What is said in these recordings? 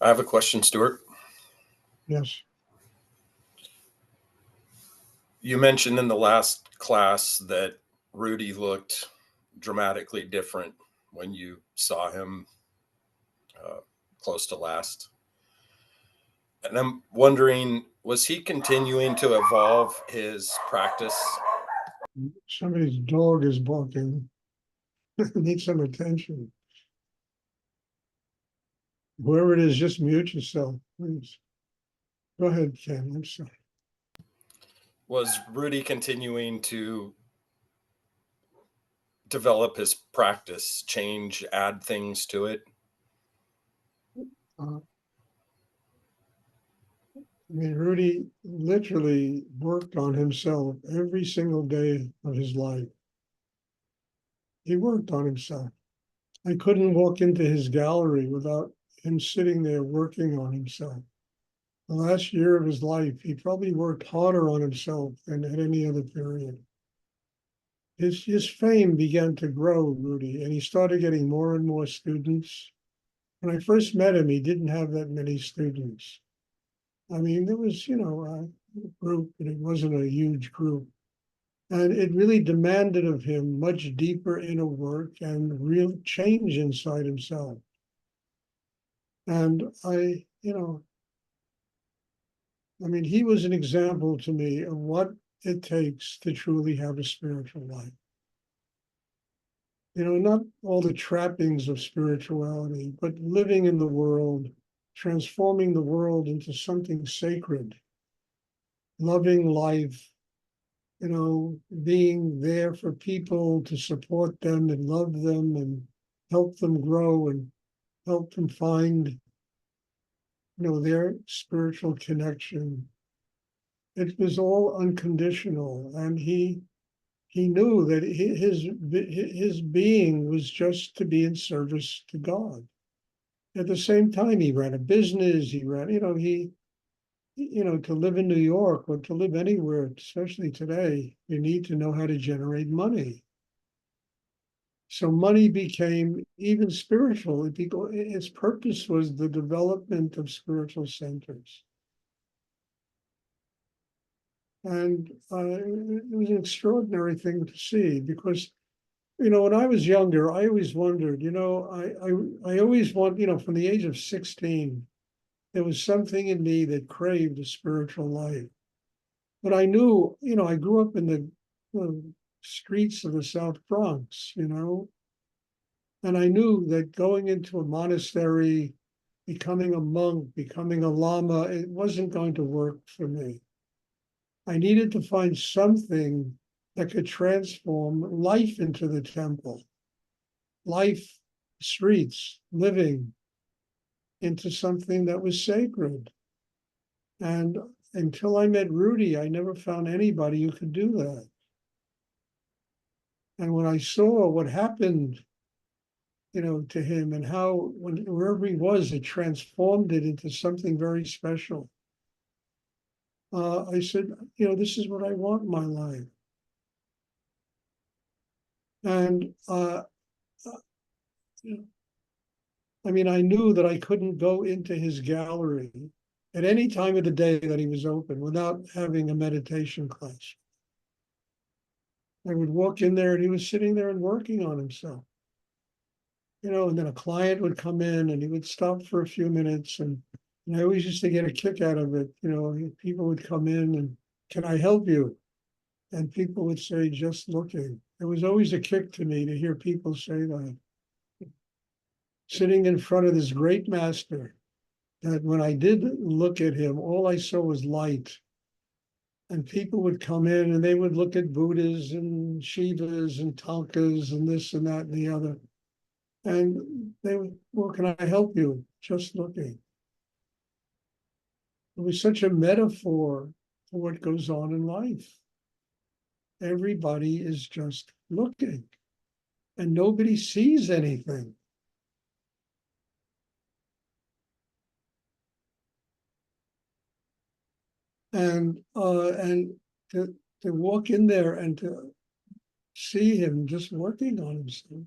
I have a question, Stuart. Yes. You mentioned in the last class that Rudy looked dramatically different when you saw him uh, close to last. And I'm wondering, was he continuing to evolve his practice? Somebody's dog is barking. Needs some attention. Whoever it is, just mute yourself, please. Go ahead, Ken. I'm sorry. Was Rudy continuing to develop his practice, change, add things to it? I mean, Rudy literally worked on himself every single day of his life. He worked on himself. I couldn't walk into his gallery without him sitting there working on himself. The last year of his life, he probably worked harder on himself than at any other period. His fame began to grow, Rudy, and he started getting more and more students. When I first met him, he didn't have that many students. I mean, there was, a group, but it wasn't a huge group. And it really demanded of him much deeper inner work and real change inside himself. And he was an example to me of what it takes to truly have a spiritual life. Not all the trappings of spirituality, but living in the world, transforming the world into something sacred, loving life, being there for people to support them and love them and help them grow and help them find, their spiritual connection. It was all unconditional, and he knew that his being was just to be in service to God. At the same time, he ran a business. He ran, to live in New York or to live anywhere, especially today, you need to know how to generate money. So money became even spiritual. Its purpose was the development of spiritual centers. And it was an extraordinary thing to see because, when I was younger, I always wondered, I always from the age of 16, there was something in me that craved a spiritual life. But I knew, I grew up in the streets of the South Bronx, and I knew that going into a monastery, becoming a monk, becoming a lama, it wasn't going to work for me. I needed to find something that could transform life into the temple, life, streets, living into something that was sacred. And until I met Rudy, I never found anybody who could do that. And when I saw what happened, to him and how wherever he was, it transformed it into something very special. I said, this is what I want in my life. And I knew that I couldn't go into his gallery at any time of the day that he was open without having a meditation class. I would walk in there and he was sitting there and working on himself. And then a client would come in and he would stop for a few minutes. And I always used to get a kick out of it. People would come in and, can I help you? And people would say, just looking. It was always a kick to me to hear people say that. Sitting in front of this great master, that when I did look at him, all I saw was light. And people would come in and they would look at Buddhas and Shivas and Tankas and this and that and the other. And they would, well, can I help you? Just looking. It was such a metaphor for what goes on in life. Everybody is just looking, and nobody sees anything. And to walk in there and to see him just working on himself.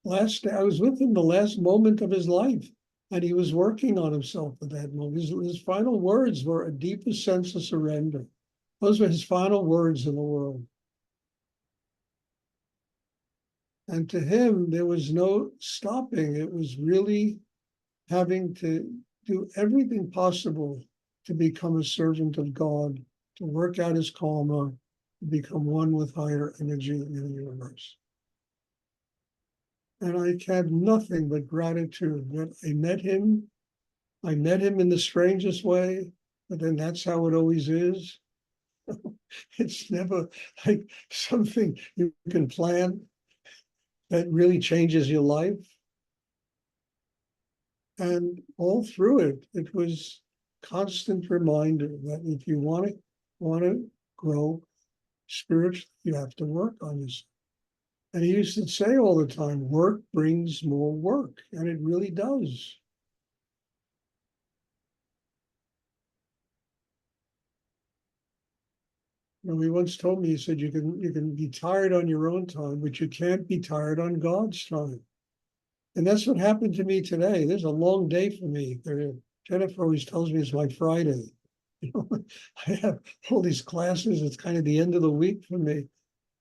I was with him the last moment of his life, And he was working on himself at that moment. His final words were a deeper sense of surrender. Those were his final words in the world. And to him, there was no stopping. It was really having to do everything possible to become a servant of God, to work out his karma, to become one with higher energy in the universe. And I had nothing but gratitude that I met him. I met him in the strangest way, but then that's how it always is. It's never like something you can plan that really changes your life. And all through it, it was constant reminder that if you want to grow spiritually, you have to work on yourself. And he used to say all the time, work brings more work, and it really does. You know, he once told me, he said, you can be tired on your own time, but you can't be tired on God's time. And that's what happened to me today. There's a long day for me. Jennifer always tells me it's my Friday. You know, I have all these classes. It's kind of the end of the week for me.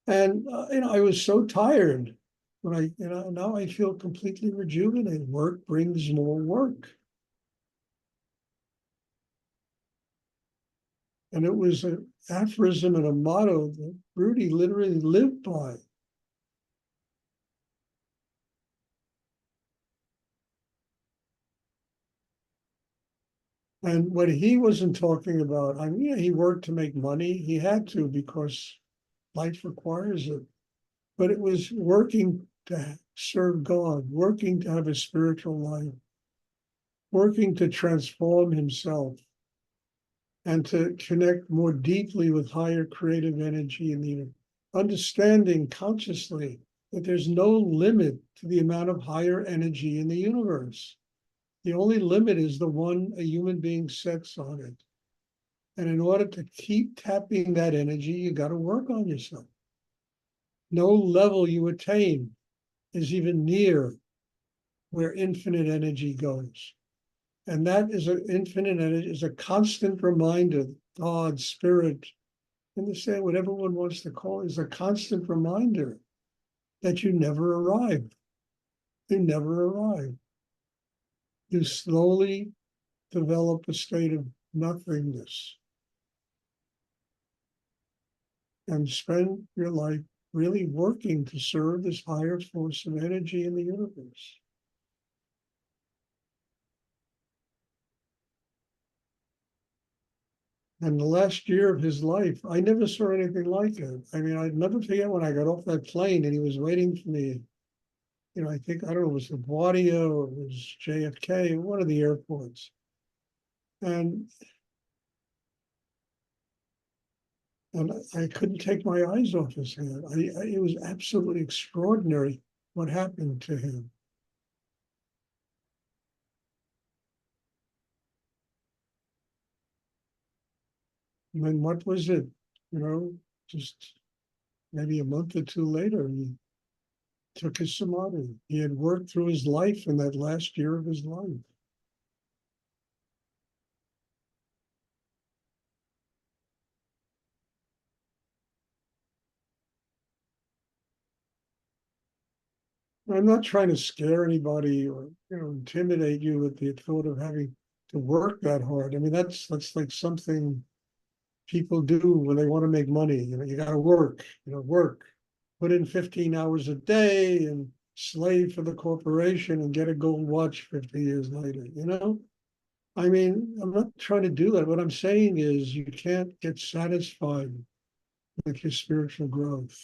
And, I was so tired when now I feel completely rejuvenated. Work brings more work. And it was an aphorism and a motto that Rudy literally lived by. And what he wasn't talking about, I mean, he worked to make money. He had to because life requires it. But it was working to serve God, working to have a spiritual life, working to transform himself and to connect more deeply with higher creative energy in the universe, understanding consciously that there's no limit to the amount of higher energy in the universe. The only limit is the one a human being sets on it. And in order to keep tapping that energy, you got to work on yourself. No level you attain is even near where infinite energy goes. And that is an infinite energy, is a constant reminder, God, spirit, understand whatever one wants to call it, is a constant reminder that you never arrive. You never arrive. You slowly develop a state of nothingness and spend your life really working to serve this higher force of energy in the universe. And the last year of his life, I never saw anything like it. I mean, I'd never forget when I got off that plane and he was waiting for me. I think, I don't know, it was LaGuardia or it was JFK, one of the airports. And I couldn't take my eyes off his head. It was absolutely extraordinary what happened to him. And then what was it? Just maybe a month or two later, he took his samadhi. He had worked through his life in that last year of his life. I'm not trying to scare anybody or intimidate you with the thought of having to work that hard. I mean, that's like something people do when they want to make money. You got to work, put in 15 hours a day and slave for the corporation and get a gold watch 50 years later. I mean, I'm not trying to do that. What I'm saying is you can't get satisfied with your spiritual growth.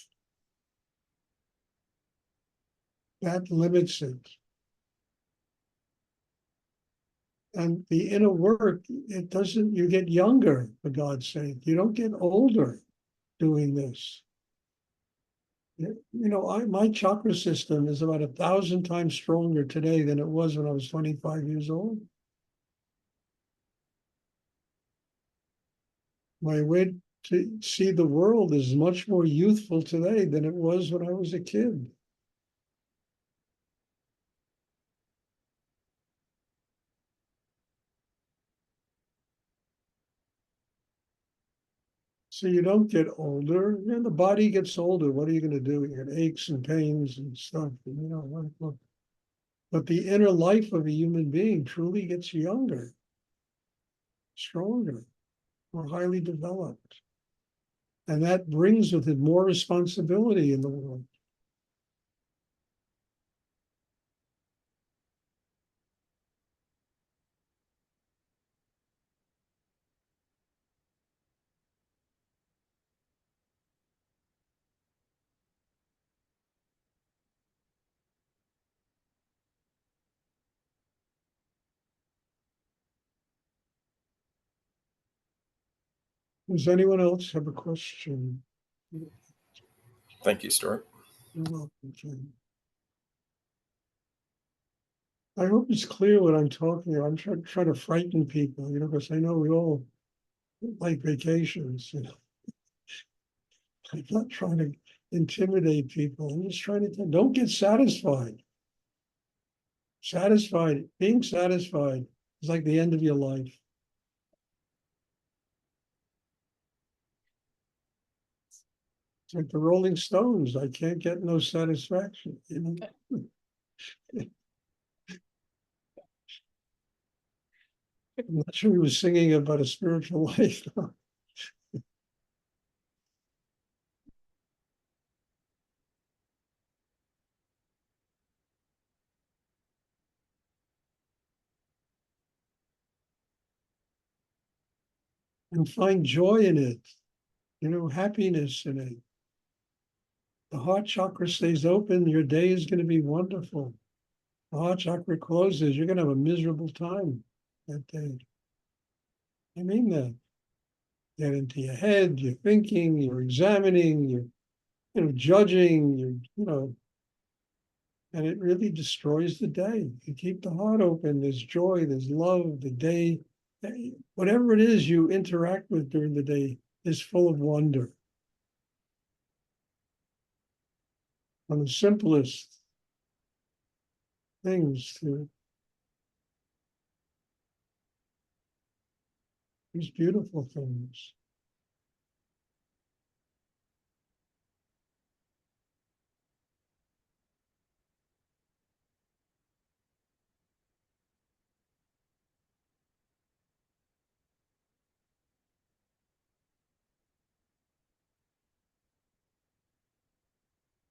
That limits it. And the inner work, it doesn't, you get younger, for God's sake. You don't get older doing this. My chakra system is about 1,000 times stronger today than it was when I was 25 years old. My way to see the world is much more youthful today than it was when I was a kid. So you don't get older, and the body gets older. What are you going to do? You get aches and pains and stuff, but the inner life of a human being truly gets younger, stronger, more highly developed. And that brings with it more responsibility in the world. Does anyone else have a question? Thank you, Stuart. You're welcome, Jane. I hope it's clear what I'm talking about. I'm trying to frighten people, because I know we all like vacations, I'm not trying to intimidate people. I'm just trying to don't get satisfied. Being satisfied is like the end of your life. It's like the Rolling Stones. I can't get no satisfaction, I'm not sure he was singing about a spiritual life. And find joy in it, happiness in it. The heart chakra stays open, your day is going to be wonderful. The heart chakra closes, you're going to have a miserable time that day. I mean that. Get into your head, you're thinking, you're examining, you're judging, and it really destroys the day. You keep the heart open, there's joy, there's love, the day, whatever it is you interact with during the day is full of wonder. One of the simplest things to these beautiful things.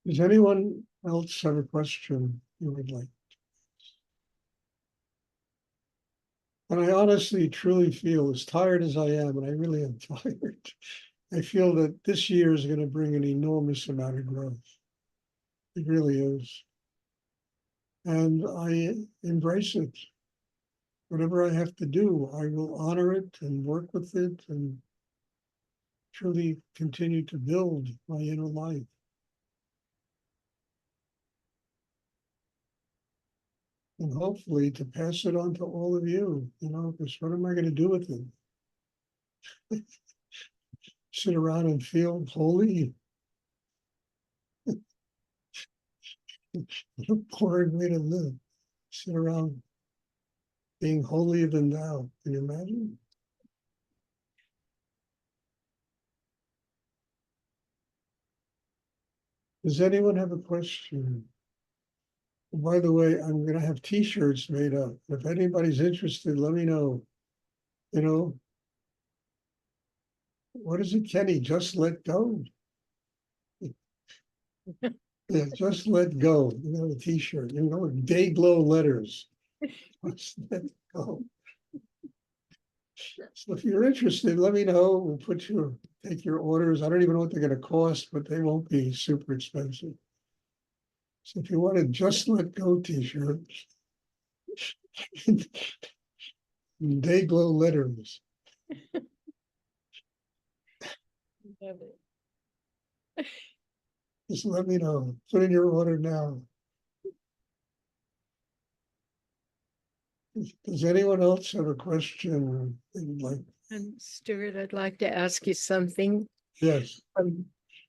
Does anyone else have a question you would like? And I honestly, truly feel, as tired as I am, and I really am tired, I feel that this year is going to bring an enormous amount of growth. It really is. And I embrace it. Whatever I have to do, I will honor it and work with it and truly continue to build my inner life. And hopefully to pass it on to all of you, because what am I going to do with it? Sit around and feel holy? What a boring way to live. Sit around being holier than thou. Can you imagine? Does anyone have a question? By the way, I'm going to have T-shirts made up. If anybody's interested, let me know. What is it, Kenny? Just let go. Yeah, just let go. A T-shirt. With day glow letters. Just let go. So if you're interested, let me know. We'll take your orders. I don't even know what they're going to cost, but they won't be super expensive. So if you want a Just Let Go T-shirt, day glow letters. Love it. Just let me know. Put in your order now. Does anyone else have a question they'd like? And Stuart, I'd like to ask you something. Yes.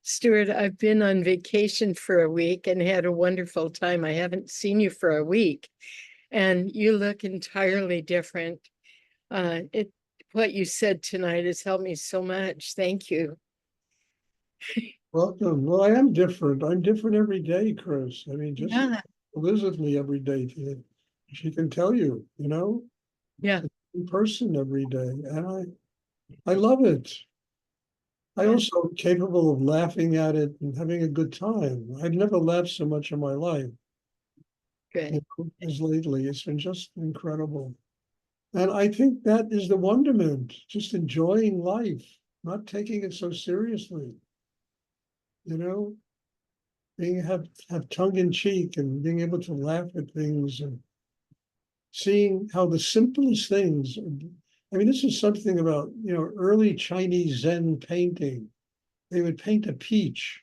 Stuart, I've been on vacation for a week and had a wonderful time. I haven't seen you for a week, and you look entirely different. What you said tonight has helped me so much. Thank you. Welcome. Well, I am different. I'm different every day, Chris. I mean, just Yeah, lives with me every day. She can tell you, yeah, in person every day. And I love it. I Yeah. also am capable of laughing at it and having a good time. I've never laughed so much in my life good. as lately. It's been just incredible. And I think that is the wonderment, just enjoying life, not taking it so seriously, you know, have tongue in cheek and being able to laugh at things and seeing how the simplest things. I mean, this is something about, early Chinese Zen painting. They would paint a peach.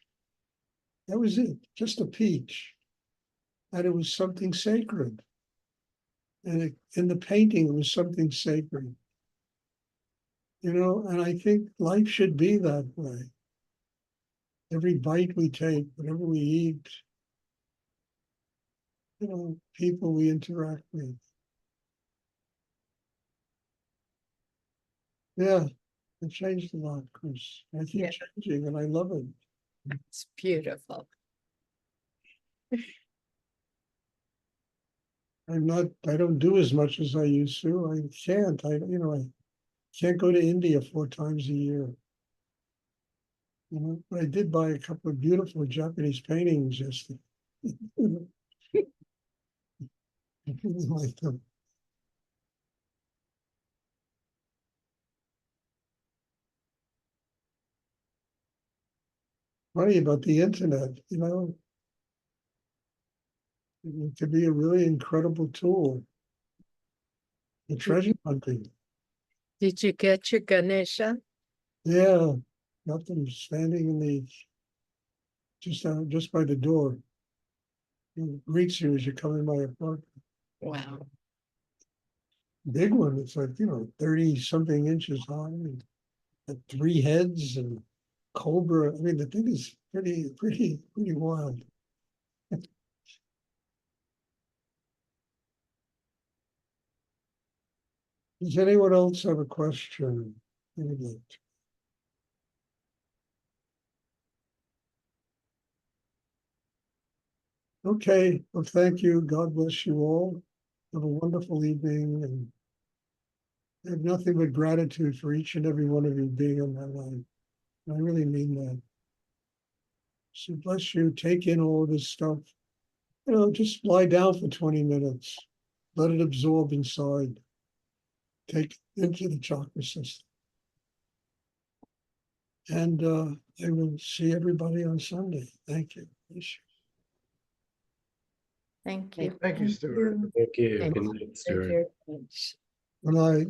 That was it, just a peach. And it was something sacred. And in the painting, it was something sacred. And I think life should be that way. Every bite we take, whatever we eat, people we interact with. Yeah, it changed a lot, Chris. I keep Yeah. changing and I love it. It's beautiful. I don't do as much as I used to. I can't, I can't go to India 4 times a year. But I did buy a couple of beautiful Japanese paintings yesterday. I really like them. Funny about the internet, it could be a really incredible tool. The treasure hunting. Did you get your Ganesha? Yeah, got them standing in the just by the door. It greets you as you come in my apartment. Wow. Big one. It's like 30 something inches high and 3 heads and cobra. I mean, the thing is pretty wild. Does anyone else have a question? Okay, well, thank you. God bless you all. Have a wonderful evening, and I have nothing but gratitude for each and every one of you being in my life. I really mean that. So bless you. Take in all of this stuff. Just lie down for 20 minutes. Let it absorb inside. Take into the chakra system. And I will see everybody on Sunday. Thank you. Thank you. Thank you, Stuart. Thank you. Thank Good you night, very, Stuart. very much. Good night.